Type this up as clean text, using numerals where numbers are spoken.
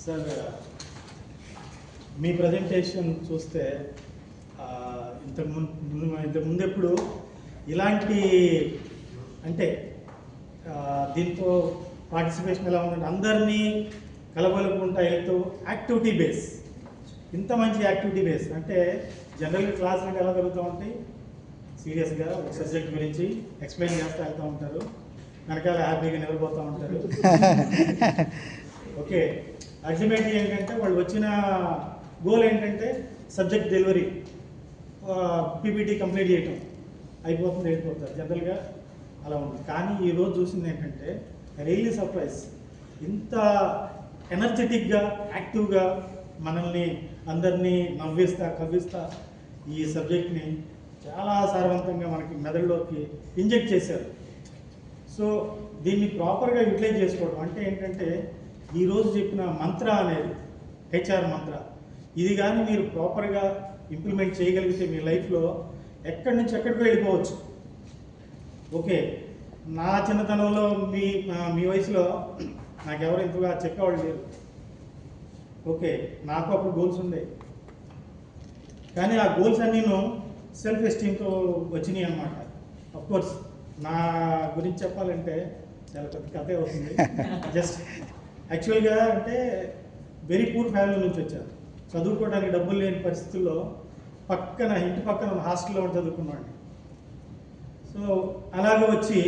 Sir మీ presentation చూస్తే ఇంతకుముందు ఎప్పుడు ఇలాంటి అంటే దీంతో పార్టిసిపేషన్ ఎలా ఉందంటే అందరినీ కలబలుకుంటా వెళ్తూ యాక్టివిటీ బేస్, ఇంత మంచి యాక్టివిటీ బేస్ అంటే జనరల్గా క్లాసులు ఎలా జరుగుతూ ఉంటాయి, సీరియస్గా ఒక సబ్జెక్ట్ గురించి ఎక్స్ప్లెయిన్ చేస్తూ వెళ్తూ ఉంటారు, వెనకాల హ్యాపీగా నిద్రపోతూ ఉంటారు. ఓకే, అల్టిమేట్లీ ఏంటంటే వాళ్ళు వచ్చిన గోల్ ఏంటంటే సబ్జెక్ట్ డెలివరీ, పీపీటీ కంప్లీట్ చేయటం, అయిపోతుంది వెళ్ళిపోతారు, జనరల్గా అలా ఉంది. కానీ ఈరోజు చూసింది ఏంటంటే రియల్లీ సర్ప్రైజ్, ఇంత ఎనర్జెటిక్గా యాక్టివ్గా మనల్ని అందరినీ నవ్విస్తా కవ్విస్తా ఈ సబ్జెక్ట్ని చాలా సారవంతంగా మనకి మెదడులోకి ఇంజెక్ట్ చేశారు. సో దీన్ని ప్రాపర్గా యూటిలైజ్ చేసుకోవడం అంటే ఏంటంటే ఈరోజు చెప్పిన మంత్ర అనేది హెచ్ఆర్ మంత్ర, ఇది కానీ మీరు ప్రాపర్గా ఇంప్లిమెంట్ చేయగలిగితే మీ లైఫ్లో ఎక్కడి నుంచి ఎక్కడికి వెళ్ళిపోవచ్చు. ఓకే, నా చిన్నతనంలో మీ వయసులో నాకెవరు ఇంతగా చెప్పేవాళ్ళు లేరు. ఓకే, నాకు అప్పుడు గోల్స్ ఉండే, కానీ ఆ గోల్స్ అన్నీను సెల్ఫ్ ఎస్టీమ్తో వచ్చినాయి అన్నమాట. అఫ్కోర్స్ నా గురించి చెప్పాలంటే చాలా పెద్ద కథే అవుతుంది. జస్ట్ యాక్చువల్గా అంటే వెరీ పూర్ ఫ్యామిలీ నుంచి వచ్చాను, చదువుకోవడానికి డబ్బులు లేని పరిస్థితుల్లో ఇంటి పక్కన హాస్టల్లో చదువుకున్నాను. సో అలాగే వచ్చి